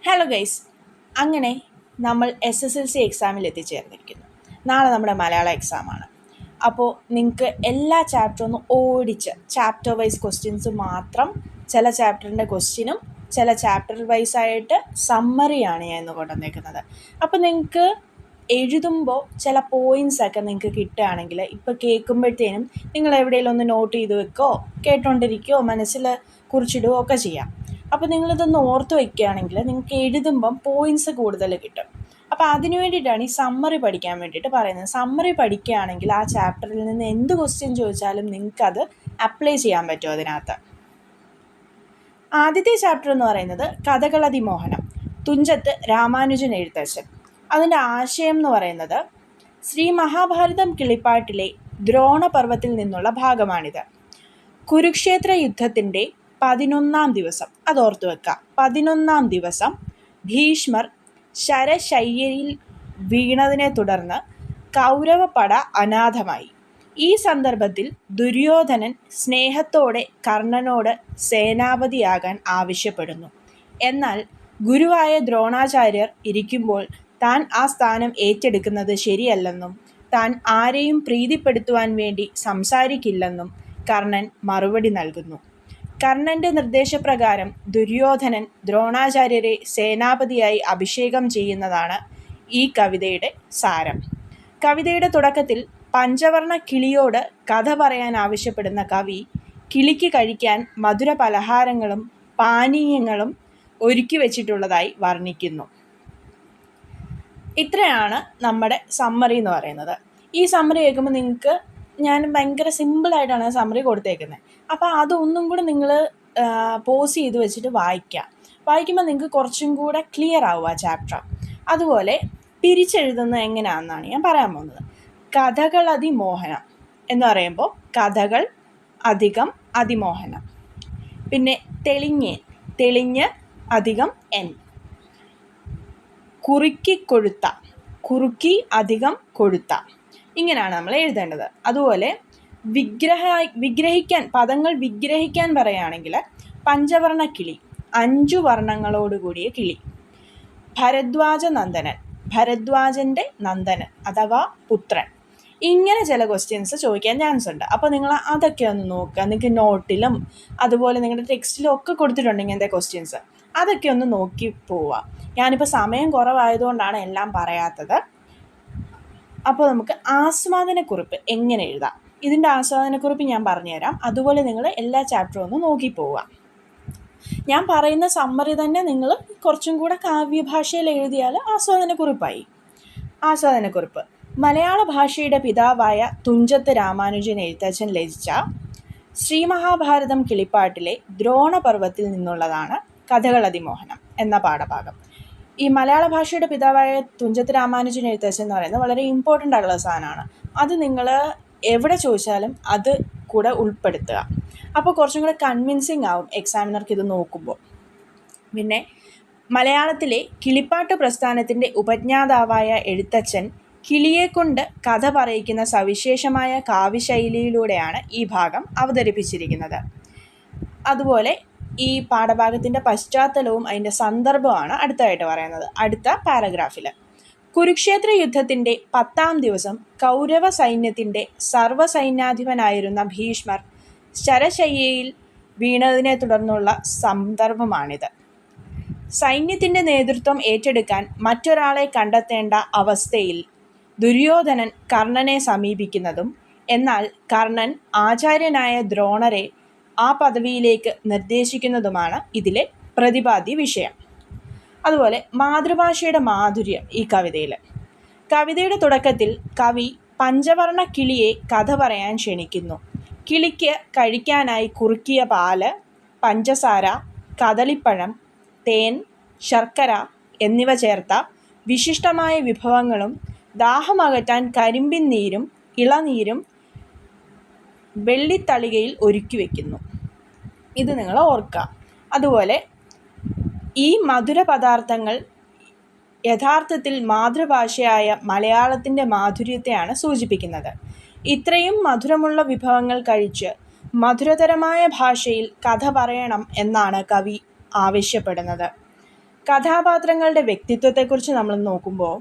Hello guys, അങ്ങനെ നമ്മൾ SSLC എക്സാമിൽ എത്തിച്ചേർന്നിരിക്കുന്നു. നാളെ നമ്മുടെ മലയാള എക്സാമാണ്. അപ്പോൾ നിങ്ങൾക്ക് എല്ലാ ചാപ്റ്ററും ഒന്ന് ഓടിച്ച് ചാപ്റ്റർ വൈസ് ക്വസ്റ്റ്യൻസ് മാത്രം, ചില ചാപ്റ്ററിൻ്റെ ക്വസ്റ്റ്യനും ചില ചാപ്റ്റർ വൈസായിട്ട് സമ്മറിയാണ് ഞാൻ ഇന്ന് കൊണ്ടുവന്നേക്കുന്നത്. അപ്പോൾ നിങ്ങൾക്ക് എഴുതുമ്പോൾ ചില പോയിൻറ്റ്സൊക്കെ നിങ്ങൾക്ക് കിട്ടുകയാണെങ്കിൽ ഇപ്പോൾ കേൾക്കുമ്പോഴത്തേനും നിങ്ങൾ എവിടെയെങ്കിലും ഒന്ന് നോട്ട് ചെയ്ത് വെക്കുകയോ കേട്ടോണ്ടിരിക്കുകയോ മനസ്സിൽ കുറിച്ചിടുകയോ ഒക്കെ ചെയ്യാം. അപ്പോൾ നിങ്ങളിതൊന്ന് ഓർത്ത് വയ്ക്കുകയാണെങ്കിൽ നിങ്ങൾക്ക് എഴുതുമ്പം പോയിൻറ്റ്സ് കൂടുതൽ കിട്ടും. അപ്പോൾ അതിന് വേണ്ടിയിട്ടാണ് ഈ സമ്മറി പഠിക്കാൻ വേണ്ടിയിട്ട് പറയുന്നത്. സമ്മറി പഠിക്കുകയാണെങ്കിൽ ആ ചാപ്റ്ററിൽ നിന്ന് എന്ത് ക്വസ്റ്റ്യൻ ചോദിച്ചാലും നിങ്ങൾക്കത് അപ്ലൈ ചെയ്യാൻ പറ്റും അതിനകത്ത്. ആദ്യത്തെ ചാപ്റ്റർ എന്ന് പറയുന്നത് കഥകളതിമോഹനം, തുഞ്ചത്ത് രാമാനുജൻ എഴുത്തച്ഛൻ. അതിൻ്റെ ആശയം എന്ന് പറയുന്നത് ശ്രീ മഹാഭാരതം കിളിപ്പാട്ടിലെ ദ്രോണപർവ്വത്തിൽ നിന്നുള്ള ഭാഗമാണിത്. കുരുക്ഷേത്ര യുദ്ധത്തിൻ്റെ 11-ാം ദിവസം, അതോർത്തു വെക്കുക, 11-ാം ദിവസം ഭീഷ്മർ ശരശയ്യയിൽ വീണതിനെ തുടർന്ന് കൗരവപട അനാഥമായി. ഈ സന്ദർഭത്തിൽ ദുര്യോധനൻ സ്നേഹത്തോടെ കർണനോട് സേനാപതിയാകാൻ ആവശ്യപ്പെടുന്നു. എന്നാൽ ഗുരുവായ ദ്രോണാചാര്യർ ഇരിക്കുമ്പോൾ താൻ ആ സ്ഥാനം ഏറ്റെടുക്കുന്നത് ശരിയല്ലെന്നും താൻ ആരെയും പ്രീതിപ്പെടുത്തുവാൻ വേണ്ടി സംസാരിക്കില്ലെന്നും കർണൻ മറുപടി നൽകുന്നു. കർണൻ്റെ നിർദ്ദേശപ്രകാരം ദുര്യോധനൻ ദ്രോണാചാര്യരെ സേനാപതിയായി അഭിഷേകം ചെയ്യുന്നതാണ് ഈ കവിതയുടെ സാരം. കവിതയുടെ തുടക്കത്തിൽ പഞ്ചവർണ്ണ കിളിയോട് കഥ പറയാൻ ആവശ്യപ്പെടുന്ന കവി കിളിക്ക് കഴിക്കാൻ മധുര പലഹാരങ്ങളും പാനീയങ്ങളും ഒരുക്കി വച്ചിട്ടുള്ളതായി വർണ്ണിക്കുന്നു. ഇത്രയാണ് നമ്മുടെ സമ്മറി എന്ന് പറയുന്നത്. ഈ സമ്മറി കേൾക്കുമ്പോൾ നിങ്ങൾക്ക് ഞാൻ ഭയങ്കര സിമ്പിളായിട്ടാണ് സമ്മറി കൊടുത്തേക്കുന്നത്. അപ്പോൾ അതൊന്നും കൂടെ നിങ്ങൾ പോസ് ചെയ്ത് വെച്ചിട്ട് വായിക്കുമ്പോൾ നിങ്ങൾക്ക് കുറച്ചും കൂടെ ക്ലിയർ ആവും ആ ചാപ്റ്റർ. അതുപോലെ പിരിച്ചെഴുതുന്നത് എങ്ങനെയാണെന്നാണ് ഞാൻ പറയാൻ പോകുന്നത്. കഥകളതിമോഹനം എന്ന് പറയുമ്പോൾ കഥകൾ അധികം അതിമോഹനം, പിന്നെ തെളിഞ്ഞ് അധികം എൻ, കുറുക്കി അധികം കൊഴുത്ത, ഇങ്ങനെയാണ് നമ്മൾ എഴുതേണ്ടത്. അതുപോലെ വിഗ്രഹിക്കാൻ, പദങ്ങൾ വിഗ്രഹിക്കാൻ പറയുകയാണെങ്കിൽ പഞ്ചവർണ്ണ കിളി, 5 വർണ്ണങ്ങളോടുകൂടിയ കിളി. ഭരദ്വാജൻ്റെ നന്ദനൻ അഥവാ പുത്രൻ. ഇങ്ങനെ ചില ക്വസ്റ്റ്യൻസ് ചോദിക്കാൻ ചാൻസ് ഉണ്ട്. അപ്പോൾ നിങ്ങൾ അതൊക്കെ ഒന്ന് നോക്കുക. നിങ്ങൾക്ക് നോട്ടിലും അതുപോലെ നിങ്ങളുടെ ടെക്സ്റ്റിലും ഒക്കെ കൊടുത്തിട്ടുണ്ട് ഇങ്ങനത്തെ ക്വസ്റ്റ്യൻസ്. അതൊക്കെ ഒന്ന് നോക്കി പോവുക. ഞാനിപ്പോൾ സമയം കുറവായതുകൊണ്ടാണ് എല്ലാം പറയാത്തത്. അപ്പോൾ നമുക്ക് ആസ്വാദനക്കുറിപ്പ് എങ്ങനെ എഴുതാം, ഇതിൻ്റെ ആസ്വാദനക്കുറിപ്പ് ഞാൻ പറഞ്ഞുതരാം. അതുപോലെ നിങ്ങൾ എല്ലാ ചാപ്റ്ററും ഒന്ന് നോക്കി പോവുക. ഞാൻ പറയുന്ന സമ്മറി തന്നെ നിങ്ങൾ കുറച്ചും കൂടെ കാവ്യഭാഷയിൽ എഴുതിയാൽ ആസ്വാദനക്കുറിപ്പായി. ആസ്വാദനക്കുറിപ്പ്: മലയാള ഭാഷയുടെ പിതാവായ തുഞ്ചത്ത് രാമാനുജൻ എഴുത്തച്ഛൻ രചിച്ച ശ്രീ മഹാഭാരതം കിളിപ്പാട്ടിലെ ദ്രോണപർവ്വത്തിൽ നിന്നുള്ളതാണ് കഥകളതിമോഹനം എന്ന പാഠഭാഗം. ഈ മലയാള ഭാഷയുടെ പിതാവായ തുഞ്ചത്ത് രാമാനുജൻ എഴുത്തച്ഛൻ എന്ന് പറയുന്നത് വളരെ ഇമ്പോർട്ടൻ്റ് ആയിട്ടുള്ള സാധനമാണ്. അത് നിങ്ങൾ എവിടെ ചോദിച്ചാലും അത് കൂടെ ഉൾപ്പെടുത്തുക. അപ്പോൾ കുറച്ചും കൂടെ കൺവിൻസിങ് ആവും എക്സാമിനർക്ക് ഇത് നോക്കുമ്പോൾ. പിന്നെ മലയാളത്തിലെ കിളിപ്പാട്ട് പ്രസ്ഥാനത്തിൻ്റെ ഉപജ്ഞാതാവായ എഴുത്തച്ഛൻ കിളിയെക്കൊണ്ട് കഥ പറയിക്കുന്ന സവിശേഷമായ കാവ്യശൈലിയിലൂടെയാണ് ഈ ഭാഗം അവതരിപ്പിച്ചിരിക്കുന്നത്. അതുപോലെ ഈ പാഠഭാഗത്തിൻ്റെ പശ്ചാത്തലവും അതിൻ്റെ സന്ദർഭമാണ് അടുത്തതായിട്ട് പറയുന്നത് അടുത്ത പാരഗ്രാഫിൽ. കുരുക്ഷേത്ര യുദ്ധത്തിൻ്റെ 10-ാം ദിവസം കൗരവ സൈന്യത്തിൻ്റെ സർവ്വസൈന്യാധിപനായിരുന്ന ഭീഷ്മർ ശരശയ്യയിൽ വീണതിനെ തുടർന്നുള്ള സന്ദർഭമാണിത്. സൈന്യത്തിൻ്റെ നേതൃത്വം ഏറ്റെടുക്കാൻ മറ്റൊരാളെ കണ്ടെത്തേണ്ട അവസ്ഥയിൽ ദുര്യോധനൻ കർണനെ സമീപിക്കുന്നതും എന്നാൽ കർണൻ ആചാര്യനായ ദ്രോണരെ ആ പദവിയിലേക്ക് നിർദ്ദേശിക്കുന്നതുമാണ് ഇതിലെ പ്രതിപാദ്യ വിഷയം. അതുപോലെ മാതൃഭാഷയുടെ മാധുര്യം ഈ കവിതയുടെ തുടക്കത്തിൽ കവി പഞ്ചവർണ്ണ കിളിയെ കഥ പറയാൻ ക്ഷണിക്കുന്നു. കിളിക്ക് കഴിക്കാനായി കുറുക്കിയ പാല്, പഞ്ചസാര, കദളിപ്പഴം, തേൻ, ശർക്കര എന്നിവ ചേർത്ത വിശിഷ്ടമായ വിഭവങ്ങളും ദാഹമകറ്റാൻ കരിമ്പിൻ നീരും ഇളനീരും വെള്ളിത്തളികയിൽ ഒരുക്കി വയ്ക്കുന്നു. ഇത് നിങ്ങൾ ഓർക്കുക. അതുപോലെ ഈ മധുര പദാർത്ഥങ്ങൾ യഥാർത്ഥത്തിൽ മാതൃഭാഷയായ മലയാളത്തിൻ്റെ മാധുര്യത്തെയാണ് സൂചിപ്പിക്കുന്നത്. ഇത്രയും മധുരമുള്ള വിഭവങ്ങൾ കഴിച്ച് മധുരതരമായ ഭാഷയിൽ കഥ പറയണം എന്നാണ് കവി ആവശ്യപ്പെടുന്നത്. കഥാപാത്രങ്ങളുടെ വ്യക്തിത്വത്തെക്കുറിച്ച് നമ്മൾ നോക്കുമ്പോൾ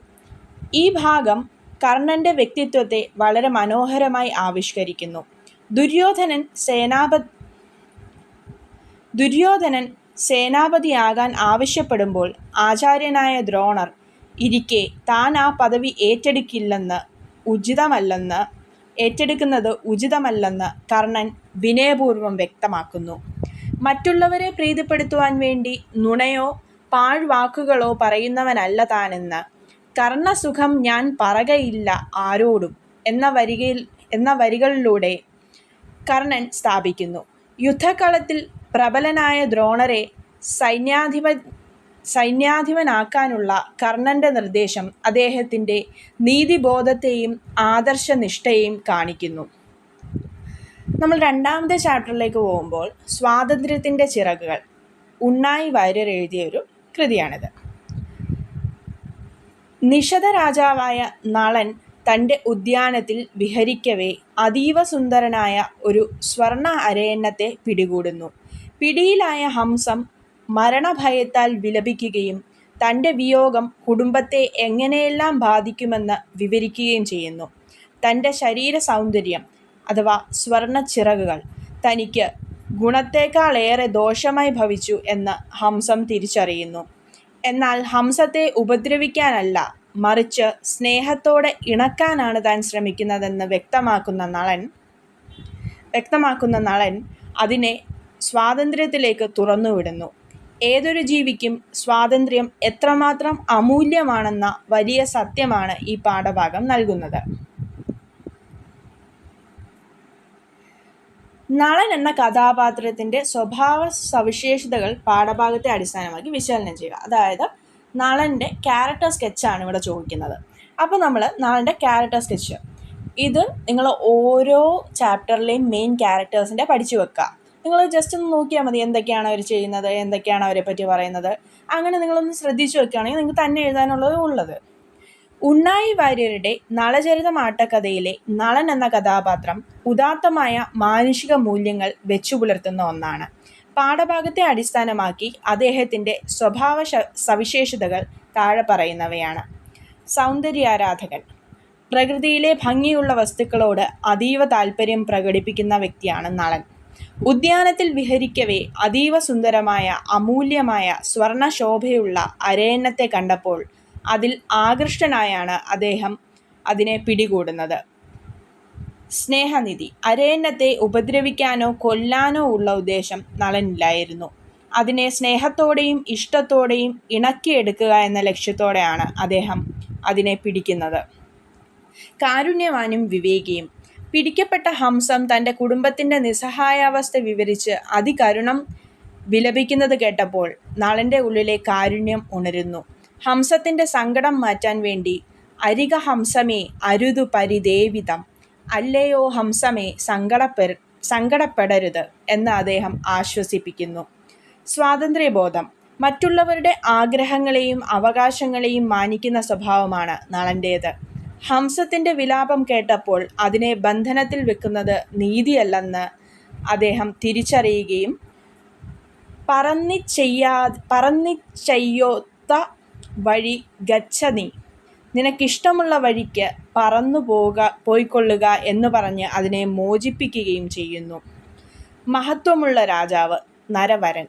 ഈ ഭാഗം കർണൻ്റെ വ്യക്തിത്വത്തെ വളരെ മനോഹരമായി ആവിഷ്കരിക്കുന്നു. ദുര്യോധനൻ സേനാപതിയാകാൻ ആവശ്യപ്പെടുമ്പോൾ ആചാര്യനായ ദ്രോണർ ഇരിക്കെ താൻ ആ പദവി ഏറ്റെടുക്കുന്നത് ഉചിതമല്ലെന്ന് കർണൻ വിനയപൂർവ്വം വ്യക്തമാക്കുന്നു. മറ്റുള്ളവരെ പ്രീതിപ്പെടുത്തുവാൻ വേണ്ടി നുണയോ പാഴ്വാക്കുകളോ പറയുന്നവനല്ല താനെന്ന് കർണസുഖം ഞാൻ പറകയില്ല ആരോടും എന്ന വരികളിലൂടെ കർണൻ സ്ഥാപിക്കുന്നു. യുദ്ധക്കളത്തിൽ പ്രബലനായ ദ്രോണരെ സൈന്യാധിപനാക്കാനുള്ള കർണൻ്റെ നിർദ്ദേശം അദ്ദേഹത്തിൻ്റെ നീതിബോധത്തെയും ആദർശനിഷ്ഠയെയും കാണിക്കുന്നു. നമ്മൾ രണ്ടാമത്തെ ചാപ്റ്ററിലേക്ക് പോകുമ്പോൾ സ്വാതന്ത്ര്യത്തിൻ്റെ ചിറകുകൾ, ഉണ്ണായി വാര്യർ എഴുതിയ ഒരു കൃതിയാണിത്. നിഷധ രാജാവായ നളൻ തൻ്റെ ഉദ്യാനത്തിൽ വിഹരിക്കവേ അതീവ സുന്ദരനായ ഒരു സ്വർണ അരയന്നത്തെ പിടികൂടുന്നു. പിടിയിലായ ഹംസം മരണഭയത്താൽ വിലപിക്കുകയും തൻ്റെ വിയോഗം കുടുംബത്തെ എങ്ങനെയെല്ലാം ബാധിക്കുമെന്ന് വിവരിക്കുകയും ചെയ്യുന്നു. തൻ്റെ ശരീര സൗന്ദര്യം അഥവാ സ്വർണ ചിറകുകൾ തനിക്ക് ഗുണത്തേക്കാളേറെ ദോഷമായി ഭവിച്ചു എന്ന് ഹംസം തിരിച്ചറിയുന്നു. എന്നാൽ ഹംസത്തെ ഉപദ്രവിക്കാനല്ല, മറിച്ച് സ്നേഹത്തോടെ ഇണക്കാനാണ് താൻ ശ്രമിക്കുന്നതെന്ന് വ്യക്തമാക്കുന്ന നളൻ അതിനെ സ്വാതന്ത്ര്യത്തിലേക്ക് തുറന്നുവിടുന്നു. ഏതൊരു ജീവിക്കും സ്വാതന്ത്ര്യം എത്രമാത്രം അമൂല്യമാണെന്ന വലിയ സത്യമാണ് ഈ പാഠഭാഗം നൽകുന്നത്. നളൻ എന്ന കഥാപാത്രത്തിൻ്റെ സ്വഭാവ സവിശേഷതകൾ പാഠഭാഗത്തെ അടിസ്ഥാനമാക്കി വിശകലനം ചെയ്യുക. അതായത് നളൻ്റെ ക്യാരക്ടർ സ്കെച്ചാണ് ഇവിടെ ചോദിക്കുന്നത്. അപ്പോൾ നമ്മൾ നളൻ്റെ ക്യാരക്ടർ സ്കെച്ച് ഇത് നിങ്ങൾ ഓരോ ചാപ്റ്ററിലെയും മെയിൻ ക്യാരക്ടേഴ്സിൻ്റെ പഠിച്ചു വെക്കുക. നിങ്ങൾ ജസ്റ്റ് ഒന്ന് നോക്കിയാൽ മതി എന്തൊക്കെയാണ് അവർ ചെയ്യുന്നത്, എന്തൊക്കെയാണ് അവരെ പറ്റി പറയുന്നത്. അങ്ങനെ നിങ്ങളൊന്ന് ശ്രദ്ധിച്ചു വെക്കുകയാണെങ്കിൽ നിങ്ങൾക്ക് തന്നെ എഴുതാനുള്ളത്. ഉണ്ണായി വാര്യരുടെ നളചരിതമാട്ടക്കഥയിലെ നളൻ എന്ന കഥാപാത്രം ഉദാത്തമായ മാനുഷിക മൂല്യങ്ങൾ വെച്ചുപുലർത്തുന്ന ഒന്നാണ്. പാഠഭാഗത്തെ അടിസ്ഥാനമാക്കി അദ്ദേഹത്തിൻ്റെ സ്വഭാവ സവിശേഷതകൾ താഴെ പറയുന്നവയാണ്. സൗന്ദര്യാരാധകൻ. പ്രകൃതിയിലെ ഭംഗിയുള്ള വസ്തുക്കളോട് അതീവ താല്പര്യം പ്രകടിപ്പിക്കുന്ന വ്യക്തിയാണ് നളൻ. ഉദ്യാനത്തിൽ വിഹരിക്കവേ അതീവ സുന്ദരമായ അമൂല്യമായ സ്വർണശോഭയുള്ള അരയന്നത്തെ കണ്ടപ്പോൾ അതിൽ ആകൃഷ്ടനായാണ് അദ്ദേഹം അതിനെ പിടികൂടുന്നത്. സ്നേഹനിധി. അരയന്നത്തെ ഉപദ്രവിക്കാനോ കൊല്ലാനോ ഉള്ള ഉദ്ദേശം നളനില്ലായിരുന്നു. അതിനെ സ്നേഹത്തോടെയും ഇഷ്ടത്തോടെയും ഇണക്കിയെടുക്കുക എന്ന ലക്ഷ്യത്തോടെയാണ് അദ്ദേഹം അതിനെ പിടിക്കുന്നത്. കാരുണ്യവാനും വിവേകിയും. പിടിക്കപ്പെട്ട ഹംസം തൻ്റെ കുടുംബത്തിൻ്റെ നിസ്സഹായാവസ്ഥ വിവരിച്ച് അതികരുണം വിലപിക്കുന്നത് കേട്ടപ്പോൾ നളൻ്റെ ഉള്ളിലെ കാരുണ്യം ഉണരുന്നു. ഹംസത്തിൻ്റെ സങ്കടം മാറ്റാൻ വേണ്ടി അരിക ഹംസമേ അരുതു പരിദേവിതം, അല്ലയോ ഹംസമേ സങ്കടപ്പെടരുത് എന്ന് അദ്ദേഹം ആശ്വസിപ്പിക്കുന്നു. സ്വാതന്ത്ര്യബോധം. മറ്റുള്ളവരുടെ ആഗ്രഹങ്ങളെയും അവകാശങ്ങളെയും മാനിക്കുന്ന സ്വഭാവമാണ് നളൻ്റേത്. ഹംസത്തിൻ്റെ വിലാപം കേട്ടപ്പോൾ അതിനെ ബന്ധനത്തിൽ വെക്കുന്നത് നീതിയല്ലെന്ന് അദ്ദേഹം തിരിച്ചറിയുകയും പറന്നിച്ചെയ്യോത്ത വഴി ഗച്ഛ നീ, നിനക്കിഷ്ടമുള്ള വഴിക്ക് പോയിക്കൊള്ളുക എന്ന് പറഞ്ഞ് അതിനെ മോചിപ്പിക്കുകയും ചെയ്യുന്നു. മഹത്വമുള്ള രാജാവ്, നരവരൻ.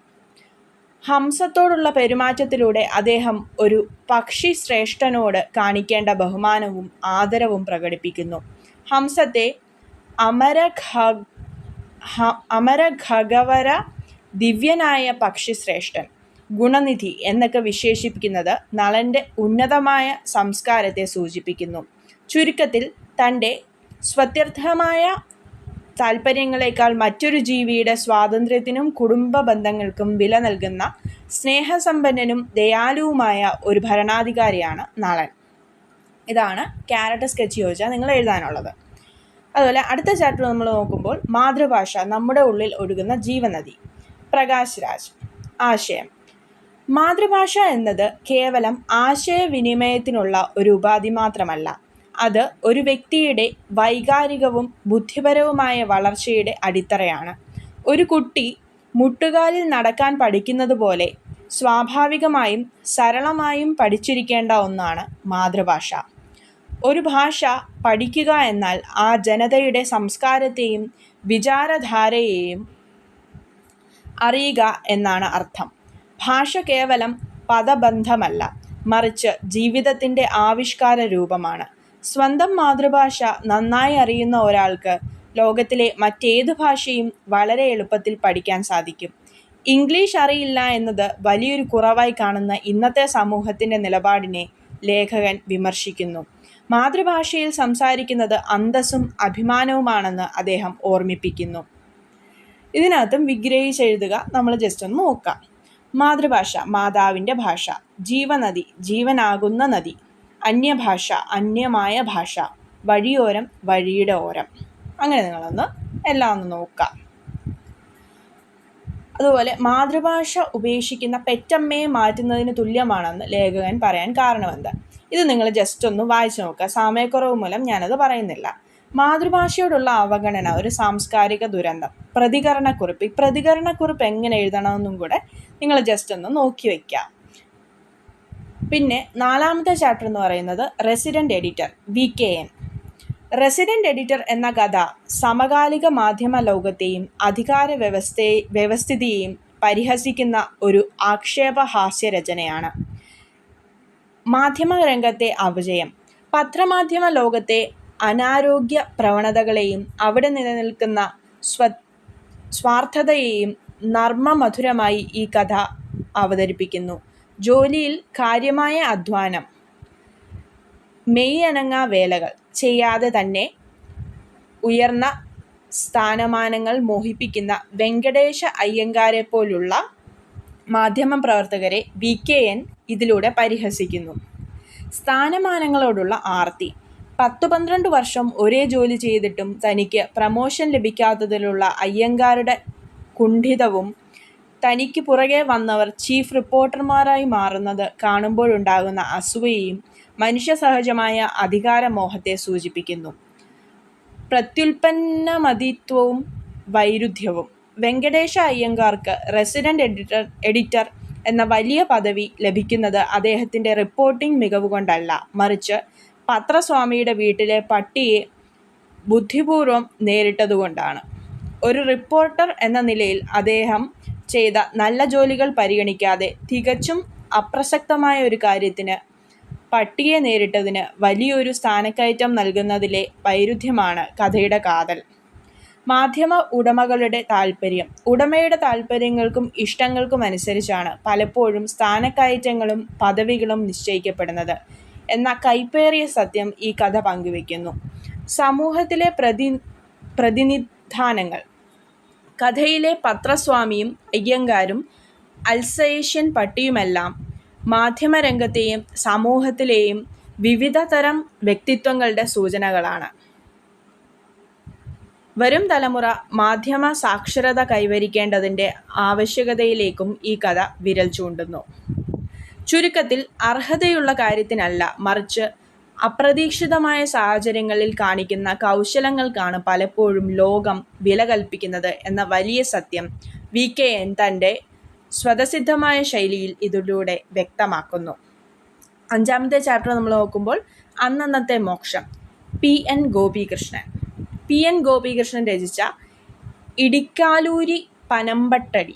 ഹംസത്തോടുള്ള പെരുമാറ്റത്തിലൂടെ അദ്ദേഹം ഒരു പക്ഷി ശ്രേഷ്ഠനോട് കാണിക്കേണ്ട ബഹുമാനവും ആദരവും പ്രകടിപ്പിക്കുന്നു. ഹംസത്തെ അമരഖഗവര, ദിവ്യനായ പക്ഷിശ്രേഷ്ഠൻ, ഗുണനിധി എന്നൊക്കെ വിശേഷിപ്പിക്കുന്നത് നളൻ്റെ ഉന്നതമായ സംസ്കാരത്തെ സൂചിപ്പിക്കുന്നു. ചുരുക്കത്തിൽ തൻ്റെ സ്വത്യർത്ഥമായ താൽപ്പര്യങ്ങളെക്കാൾ മറ്റൊരു ജീവിയുടെ സ്വാതന്ത്ര്യത്തിനും കുടുംബ ബന്ധങ്ങൾക്കും വില നൽകുന്ന സ്നേഹസമ്പന്നനും ദയാലുവുമായ ഒരു ഭരണാധികാരിയാണ് നളൻ. ഇതാണ് ക്യാരക്ടർ സ്കെച്ച് ചോദിച്ചാൽ നിങ്ങൾ എഴുതാനുള്ളത്. അതുപോലെ അടുത്ത ചാപ്റ്റർ നമ്മൾ നോക്കുമ്പോൾ മാതൃഭാഷ, നമ്മുടെ ഉള്ളിൽ ഒഴുകുന്ന ജീവനദി. പ്രകാശ് രാജ്. ആശയം. മാതൃഭാഷ എന്നത് കേവലം ആശയവിനിമയത്തിനുള്ള ഒരു ഉപാധി മാത്രമല്ല, അത് ഒരു വ്യക്തിയുടെ വൈകാരികവും ബുദ്ധിപരവുമായ വളർച്ചയുടെ അടിത്തറയാണ്. ഒരു കുട്ടി മുട്ടുകാലിൽ നടക്കാൻ പഠിക്കുന്നത് പോലെ സ്വാഭാവികമായും സരളമായും പഠിച്ചിരിക്കേണ്ട ഒന്നാണ് മാതൃഭാഷ. ഒരു ഭാഷ പഠിക്കുക എന്നാൽ ആ ജനതയുടെ സംസ്കാരത്തെയും വിചാരധാരയെയും അറിയുക എന്നാണ് അർത്ഥം. ഭാഷ കേവലം പദബന്ധമല്ല, മറിച്ച് ജീവിതത്തിൻ്റെ ആവിഷ്കാര രൂപമാണ്. സ്വന്തം മാതൃഭാഷ നന്നായി അറിയുന്ന ഒരാൾക്ക് ലോകത്തിലെ മറ്റേതു ഭാഷയും വളരെ എളുപ്പത്തിൽ പഠിക്കാൻ സാധിക്കും. ഇംഗ്ലീഷ് അറിയില്ല എന്നത് വലിയൊരു കുറവായി കാണുന്ന ഇന്നത്തെ സമൂഹത്തിൻ്റെ നിലപാടിനെ ലേഖകൻ വിമർശിക്കുന്നു. മാതൃഭാഷയിൽ സംസാരിക്കുന്നത് അന്തസ്സും അഭിമാനവുമാണെന്ന് അദ്ദേഹം ഓർമ്മിപ്പിക്കുന്നു. ഇതിനകത്തും വിഗ്രഹിച്ചെഴുതുക നമ്മൾ ജസ്റ്റ് ഒന്ന് നോക്കാം. മാതൃഭാഷ മാതാവിൻ്റെ ഭാഷ, ജീവനദി ജീവനാകുന്ന നദി, അന്യഭാഷ അന്യമായ ഭാഷ, വഴിയോരം വഴിയുടെ ഓരം. അങ്ങനെ നിങ്ങളൊന്ന് എല്ലാം ഒന്ന് നോക്കാം. അതുപോലെ മാതൃഭാഷ ഉപേക്ഷിക്കുന്ന പെറ്റമ്മയെ മാറ്റുന്നതിന് തുല്യമാണെന്ന് ലേഖകൻ പറയാൻ കാരണമെന്ത്? ഇത് നിങ്ങൾ ജസ്റ്റ് ഒന്ന് വായിച്ചു നോക്കുക. സമയക്കുറവ് മൂലം ഞാനത് പറയുന്നില്ല. മാതൃഭാഷയോടുള്ള അവഗണന ഒരു സാംസ്കാരിക ദുരന്തം. പ്രതികരണക്കുറിപ്പ്. ഈ പ്രതികരണക്കുറിപ്പ് എങ്ങനെ എഴുതണമെന്നും കൂടെ നിങ്ങൾ ജസ്റ്റ് ഒന്ന് നോക്കി വയ്ക്കുക. പിന്നെ 4ാമത്തെ ചാപ്റ്റർ എന്ന് പറയുന്നത് resident editor VKN. Resident editor എന്ന കഥ സമകാലിക മാധ്യമ ലോകത്തെയും അധികാര വ്യവസ്ഥിതിയെയും പരിഹസിക്കുന്ന ഒരു ആക്ഷേപഹാസ്യ രചനയാണ്. മാധ്യമരംഗത്തെ അപജയം. പത്രമാധ്യമ ലോകത്തെ അനാരോഗ്യ പ്രവണതകളെയും അവിടെ നിലനിൽക്കുന്ന സ്വാർത്ഥതയെയും നർമ്മമധുരമായി ഈ കഥ അവതരിപ്പിക്കുന്നു. ജോലിയിൽ കാര്യമായ അധ്വാനം, മെയ്യനങ്ങാ വേലകൾ ചെയ്യാതെ തന്നെ ഉയർന്ന സ്ഥാനമാനങ്ങൾ മോഹിപ്പിക്കുന്ന വെങ്കടേശ അയ്യങ്കാരെ പോലുള്ള മാധ്യമപ്രവർത്തകരെ VKN ഇതിലൂടെ പരിഹസിക്കുന്നു. സ്ഥാനമാനങ്ങളോടുള്ള ആർത്തി. 10-12 വർഷം ഒരേ ജോലി ചെയ്തിട്ടും തനിക്ക് പ്രമോഷൻ ലഭിക്കാത്തതിലുള്ള അയ്യങ്കാരുടെ കുണ്ഠിതവും തനിക്ക് പുറകെ വന്നവർ ചീഫ് റിപ്പോർട്ടർമാരായി മാറുന്നത് കാണുമ്പോഴുണ്ടാകുന്ന അസൂയയും മനുഷ്യസഹജമായ അധികാരമോഹത്തെ സൂചിപ്പിക്കുന്നു. പ്രത്യുൽപ്പന്നമതിത്വവും വൈരുദ്ധ്യവും. വെങ്കടേശ അയ്യങ്കാർക്ക് റെസിഡൻ്റ് എഡിറ്റർ എന്ന വലിയ പദവി ലഭിക്കുന്നത് അദ്ദേഹത്തിൻ്റെ റിപ്പോർട്ടിംഗ് മികവ് കൊണ്ടല്ല, മറിച്ച് പത്രസ്വാമിയുടെ വീട്ടിലെ പട്ടിയെ ബുദ്ധിപൂർവം നേരിട്ടതുകൊണ്ടാണ്. ഒരു റിപ്പോർട്ടർ എന്ന നിലയിൽ അദ്ദേഹം ചെയ്ത നല്ല ജോലികൾ പരിഗണിക്കാതെ തികച്ചും അപ്രസക്തമായ ഒരു കാര്യത്തിന് പട്ടിയെ നേരിട്ടതിന് വലിയൊരു സ്ഥാനക്കയറ്റം നൽകുന്നതിലെ വൈരുദ്ധ്യമാണ് കഥയുടെ കാതൽ. മാധ്യമ ഉടമകളുടെ താൽപ്പര്യം. ഉടമയുടെ താൽപ്പര്യങ്ങൾക്കും ഇഷ്ടങ്ങൾക്കും അനുസരിച്ചാണ് പലപ്പോഴും സ്ഥാനക്കയറ്റങ്ങളും പദവികളും നിശ്ചയിക്കപ്പെടുന്നത് എന്ന കൈപ്പേറിയ സത്യം ഈ കഥ പങ്കുവയ്ക്കുന്നു. സമൂഹത്തിലെ പ്രതിനിധാനങ്ങൾ. കഥയിലെ പത്രസ്വാമിയും അയ്യങ്കാരും അൽസേഷ്യൻ പട്ടിയുമെല്ലാം മാധ്യമരംഗത്തെയും സമൂഹത്തിലെയും വിവിധ തരം വ്യക്തിത്വങ്ങളുടെ സൂചനകളാണ്. വരും തലമുറ മാധ്യമ സാക്ഷരത കൈവരിക്കേണ്ടതിൻ്റെ ആവശ്യകതയിലേക്കും ഈ കഥ വിരൽ ചൂണ്ടുന്നു. ചുരുക്കത്തിൽ, അർഹതയുള്ള കാര്യത്തിനല്ല, മറിച്ച് അപ്രതീക്ഷിതമായ സാഹചര്യങ്ങളിൽ കാണിക്കുന്ന കൗശലങ്ങൾക്കാണ് പലപ്പോഴും ലോകം വില കൽപ്പിക്കുന്നത് എന്ന വലിയ സത്യം VKN തൻ്റെ സ്വതസിദ്ധമായ ശൈലിയിൽ ഇതിലൂടെ വ്യക്തമാക്കുന്നു. 5ാമത്തെ ചാപ്റ്റർ നമ്മൾ നോക്കുമ്പോൾ അന്നന്നത്തെ മോക്ഷം. PN ഗോപികൃഷ്ണൻ രചിച്ച ഇടിക്കാലൂരി പനമ്പട്ടടി.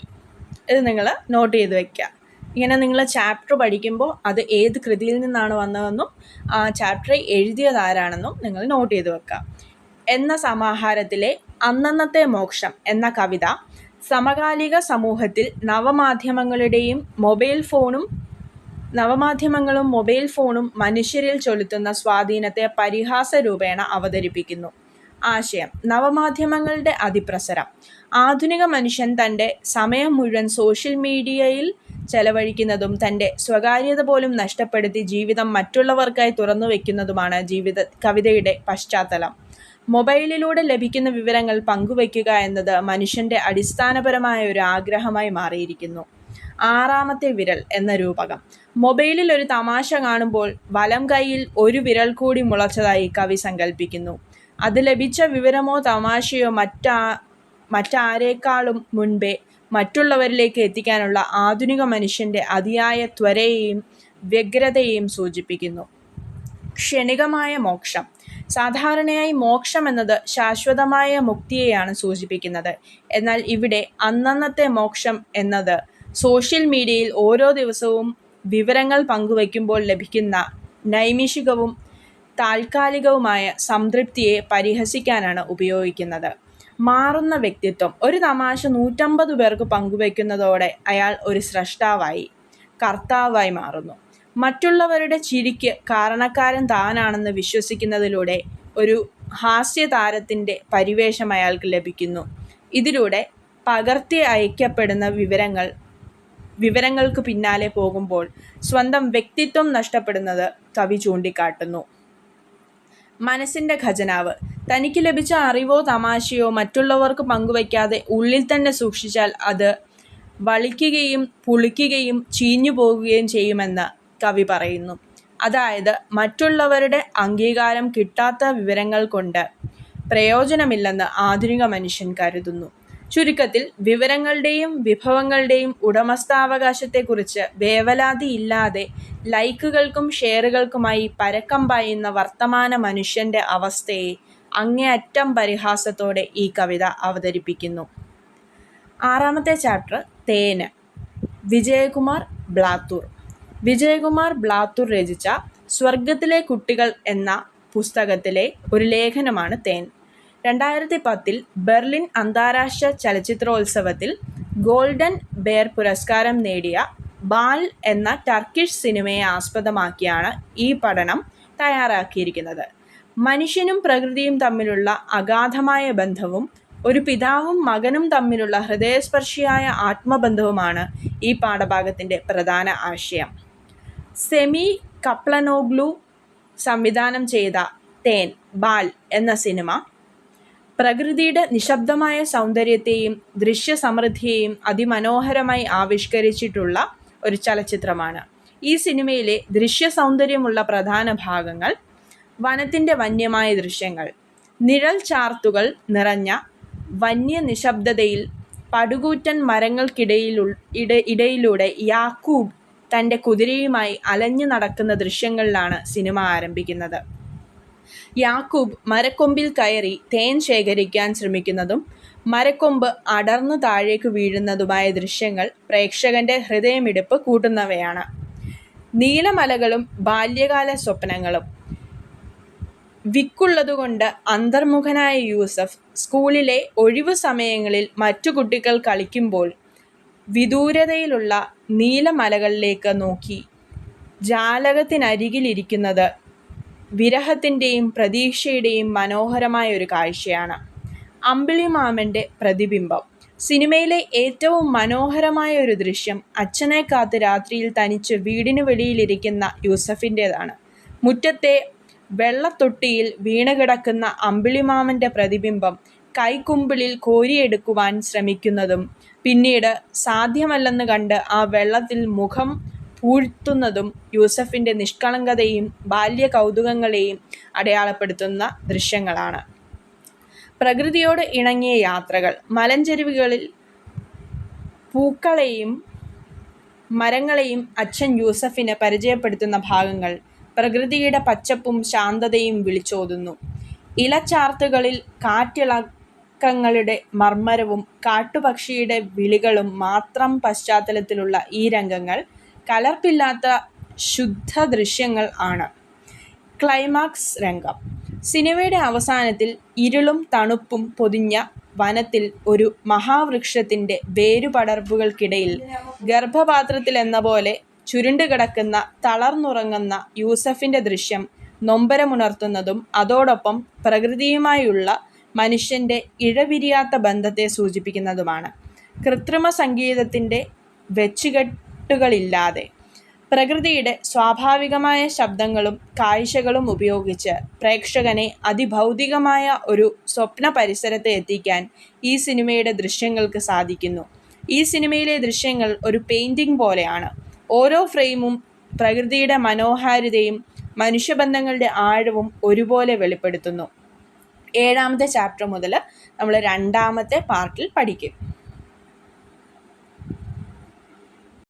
ഇത് നിങ്ങൾ നോട്ട് ചെയ്ത് വയ്ക്കുക. ഇങ്ങനെ നിങ്ങൾ ചാപ്റ്റർ പഠിക്കുമ്പോൾ അത് ഏത് കൃതിയിൽ നിന്നാണ് വന്നതെന്നും ആ ചാപ്റ്റർ എഴുതിയതാരാണെന്നും നിങ്ങൾ നോട്ട് ചെയ്ത് വെക്കുക. എന്ന സമാഹാരത്തിലെ അന്നന്നത്തെ മോക്ഷം എന്ന കവിത സമകാലിക സമൂഹത്തിൽ നവമാധ്യമങ്ങളും മൊബൈൽ ഫോണും മനുഷ്യരിൽ ചെലുത്തുന്ന സ്വാധീനത്തെ പരിഹാസ രൂപേണ അവതരിപ്പിക്കുന്നു. ആശയം: നവമാധ്യമങ്ങളുടെ അതിപ്രസരം. ആധുനിക മനുഷ്യൻ തൻ്റെ സമയം മുഴുവൻ സോഷ്യൽ മീഡിയയിൽ ചെലവഴിക്കുന്നതും തൻ്റെ സ്വകാര്യത പോലും നഷ്ടപ്പെടുത്തി ജീവിതം മറ്റുള്ളവർക്കായി തുറന്നു വയ്ക്കുന്നതുമാണ് കവിതയുടെ പശ്ചാത്തലം. മൊബൈലിലൂടെ ലഭിക്കുന്ന വിവരങ്ങൾ പങ്കുവയ്ക്കുക എന്നത് മനുഷ്യൻ്റെ അടിസ്ഥാനപരമായ ഒരു ആഗ്രഹമായി മാറിയിരിക്കുന്നു. 6ാമത്തെ വിരൽ എന്ന രൂപകം. മൊബൈലിൽ ഒരു തമാശ കാണുമ്പോൾ വലം കൈയിൽ ഒരു വിരൽ കൂടി മുളച്ചതായി കവി സങ്കല്പിക്കുന്നു. അത് ലഭിച്ച വിവരമോ തമാശയോ മറ്റാരേക്കാളും മുൻപേ മറ്റുള്ളവരിലേക്ക് എത്തിക്കാനുള്ള ആധുനിക മനുഷ്യൻ്റെ അതിയായ ത്വരയെയും വ്യഗ്രതയെയും സൂചിപ്പിക്കുന്നു. ക്ഷണികമായ മോക്ഷം. സാധാരണയായി മോക്ഷം എന്നത് ശാശ്വതമായ മുക്തിയെയാണ് സൂചിപ്പിക്കുന്നത്. എന്നാൽ ഇവിടെ അന്നന്നത്തെ മോക്ഷം എന്നത് സോഷ്യൽ മീഡിയയിൽ ഓരോ ദിവസവും വിവരങ്ങൾ പങ്കുവയ്ക്കുമ്പോൾ ലഭിക്കുന്ന നൈമിഷികവും താൽക്കാലികവുമായ സംതൃപ്തിയെ പരിഹസിക്കാനാണ് ഉപയോഗിക്കുന്നത്. മാറുന്ന വ്യക്തിത്വം. ഒരു തമാശ 150 പേർക്ക് പങ്കുവയ്ക്കുന്നതോടെ അയാൾ ഒരു സ്രഷ്ടാവായി, കർത്താവായി മാറുന്നു. മറ്റുള്ളവരുടെ ചിരിക്ക് കാരണക്കാരൻ താനാണെന്ന് വിശ്വസിക്കുന്നതിലൂടെ ഒരു ഹാസ്യതാരത്തിൻ്റെ പരിവേഷം അയാൾക്ക് ലഭിക്കുന്നു. ഇതിലൂടെ പകർത്തി അയക്കപ്പെടുന്ന വിവരങ്ങൾക്ക് പിന്നാലെ പോകുമ്പോൾ സ്വന്തം വ്യക്തിത്വം നഷ്ടപ്പെടുന്നത് കവി ചൂണ്ടിക്കാട്ടുന്നു. മനസ്സിൻ്റെ ഖജനാവ്. തനിക്ക് ലഭിച്ച അറിവോ തമാശയോ മറ്റുള്ളവർക്ക് പങ്കുവയ്ക്കാതെ ഉള്ളിൽ തന്നെ സൂക്ഷിച്ചാൽ അത് വളിക്കുകയും പുളിക്കുകയും ചീഞ്ഞു പോകുകയും ചെയ്യുമെന്ന് കവി പറയുന്നു. അതായത് മറ്റുള്ളവരുടെ അംഗീകാരം കിട്ടാത്ത വിവരങ്ങൾ കൊണ്ട് പ്രയോജനമില്ലെന്ന് ആധുനിക മനുഷ്യൻ കരുതുന്നു. ചുരുക്കത്തിൽ വിവരങ്ങളുടെയും വിഭവങ്ങളുടെയും ഉടമസ്ഥാവകാശത്തെക്കുറിച്ച് വേവലാതിയില്ലാതെ ലൈക്കുകൾക്കും ഷെയറുകൾക്കുമായി പരക്കം പായുന്ന വർത്തമാന മനുഷ്യൻ്റെ അവസ്ഥയെ അങ്ങേയറ്റം പരിഹാസത്തോടെ ഈ കവിത അവതരിപ്പിക്കുന്നു. 6ാമത്തെ ചാപ്റ്റർ തേന്. വിജയകുമാർ ബ്ലാത്തൂർ. വിജയകുമാർ ബ്ലാത്തൂർ രചിച്ച സ്വർഗത്തിലെ കുട്ടികൾ എന്ന പുസ്തകത്തിലെ ഒരു ലേഖനമാണ് തേൻ. 2010 ബെർലിൻ അന്താരാഷ്ട്ര ചലച്ചിത്രോത്സവത്തിൽ ഗോൾഡൻ ബെയർ പുരസ്കാരം നേടിയ ബാൽ എന്ന ടർക്കിഷ് സിനിമയെ ആസ്പദമാക്കിയാണ് ഈ പഠനം തയ്യാറാക്കിയിരിക്കുന്നത്. മനുഷ്യനും പ്രകൃതിയും തമ്മിലുള്ള അഗാധമായ ബന്ധവും ഒരു പിതാവും മകനും തമ്മിലുള്ള ഹൃദയസ്പർശിയായ ആത്മബന്ധവുമാണ് ഈ പാഠഭാഗത്തിൻ്റെ പ്രധാന ആശയം. സെമി കപ്ലനോഗ്ലു സംവിധാനം ചെയ്ത തേൻ ബാൽ എന്ന സിനിമ പ്രകൃതിയുടെ നിശബ്ദമായ സൗന്ദര്യത്തെയും ദൃശ്യസമൃദ്ധിയെയും അതിമനോഹരമായി ആവിഷ്കരിച്ചിട്ടുള്ള ഒരു ചലച്ചിത്രമാണ്. ഈ സിനിമയിലെ ദൃശ്യസൗന്ദര്യമുള്ള പ്രധാന ഭാഗങ്ങൾ വനത്തിൻ്റെ വന്യമായ ദൃശ്യങ്ങൾ, നിഴൽ ചാർത്തുകൾ നിറഞ്ഞ വന്യനിശബ്ദതയിൽ പടുകൂറ്റൻ മരങ്ങൾക്കിടയിലൂടെ യാക്കൂബ് തൻ്റെ കുതിരയുമായി അലഞ്ഞു നടക്കുന്ന ദൃശ്യങ്ങളിലാണ് സിനിമ ആരംഭിക്കുന്നത്. യാക്കൂബ് മരക്കൊമ്പിൽ കയറി തേൻ ശേഖരിക്കാൻ ശ്രമിക്കുന്നതും മരക്കൊമ്പ് അടർന്നു താഴേക്ക് വീഴുന്നതുമായ ദൃശ്യങ്ങൾ പ്രേക്ഷകൻ്റെ ഹൃദയമിടിപ്പ് കൂട്ടുന്നവയാണ്. നീലമലകളും ബാല്യകാല സ്വപ്നങ്ങളും. വിക്കുള്ളതുകൊണ്ട് അന്തർമുഖനായ യൂസഫ് സ്കൂളിലെ ഒഴിവു സമയങ്ങളിൽ മറ്റു കുട്ടികൾ കളിക്കുമ്പോൾ വിദൂരതയിലുള്ള നീലമലകളിലേക്ക് നോക്കി ജാലകത്തിനരികിലിരിക്കുന്നത് വിരഹത്തിൻ്റെയും പ്രതീക്ഷയുടെയും മനോഹരമായ ഒരു കാഴ്ചയാണ്. അമ്പിളിമാമൻ്റെ പ്രതിബിംബം. സിനിമയിലെ ഏറ്റവും മനോഹരമായ ഒരു ദൃശ്യം അച്ഛനെ കാത്ത് രാത്രിയിൽ തനിച്ച് വീടിനു വെളിയിലിരിക്കുന്ന യൂസഫിൻ്റേതാണ്. മുറ്റത്തെ വെള്ളത്തൊട്ടിയിൽ വീണുകിടക്കുന്ന അമ്പിളിമാമൻ്റെ പ്രതിബിംബം കൈക്കുമ്പിളിൽ കോരിയെടുക്കുവാൻ ശ്രമിക്കുന്നതും പിന്നീട് സാധ്യമല്ലെന്ന് കണ്ട് ആ വെള്ളത്തിൽ മുഖം പൂഴ്ത്തുന്നതും യൂസഫിൻ്റെ നിഷ്കളങ്കതയും ബാല്യ കൗതുകങ്ങളെയും അടയാളപ്പെടുത്തുന്ന ദൃശ്യങ്ങളാണ്. പ്രകൃതിയോട് ഇണങ്ങിയ യാത്രകൾ. മലഞ്ചെരുവുകളിൽ പൂക്കളെയും മരങ്ങളെയും അച്ഛൻ യൂസഫിന് പരിചയപ്പെടുത്തുന്ന ഭാഗങ്ങൾ പ്രകൃതിയുടെ പച്ചപ്പും ശാന്തതയും വിളിച്ചോതുന്നു. ഇലച്ചാർത്തുകളിൽ കാറ്റിളക്കങ്ങളുടെ മർമ്മരവും കാട്ടുപക്ഷിയുടെ വിളികളും മാത്രം പശ്ചാത്തലത്തിലുള്ള ഈ രംഗങ്ങൾ കലർപ്പില്ലാത്ത ശുദ്ധ ദൃശ്യങ്ങൾ ആണ്. ക്ലൈമാക്സ് രംഗം. സിനിമയുടെ അവസാനത്തിൽ ഇരുളും തണുപ്പും പൊതിഞ്ഞ വനത്തിൽ ഒരു മഹാവൃക്ഷത്തിൻ്റെ വേരുപടർപ്പുകൾക്കിടയിൽ ഗർഭപാത്രത്തിലെന്ന പോലെ ചുരുണ്ടുകിടക്കുന്ന തളർന്നുറങ്ങുന്ന യൂസഫിൻ്റെ ദൃശ്യം നൊമ്പരമുണർത്തുന്നതും അതോടൊപ്പം പ്രകൃതിയുമായുള്ള മനുഷ്യൻ്റെ ഇഴപിരിയാത്ത ബന്ധത്തെ സൂചിപ്പിക്കുന്നതുമാണ്. കൃത്രിമ സംഗീതത്തിൻ്റെ വെച്ചുകെട്ടുകളില്ലാതെ പ്രകൃതിയുടെ സ്വാഭാവികമായ ശബ്ദങ്ങളും കാഴ്ചകളും ഉപയോഗിച്ച് പ്രേക്ഷകനെ അതിഭൗതികമായ ഒരു സ്വപ്ന പരിസരത്ത് എത്തിക്കാൻ ഈ സിനിമയുടെ ദൃശ്യങ്ങൾക്ക് സാധിക്കുന്നു. ഈ സിനിമയിലെ ദൃശ്യങ്ങൾ ഒരു പെയിൻറ്റിംഗ് പോലെയാണ്. ഓരോ ഫ്രെയിമും പ്രകൃതിയുടെ മനോഹാരിതയും മനുഷ്യബന്ധങ്ങളുടെ ആഴവും ഒരുപോലെ വെളിപ്പെടുത്തുന്നു. 7ാമത്തെ ചാപ്റ്റർ മുതൽ നമ്മൾ 2ാമത്തെ പാർട്ടിൽ പഠിക്കും.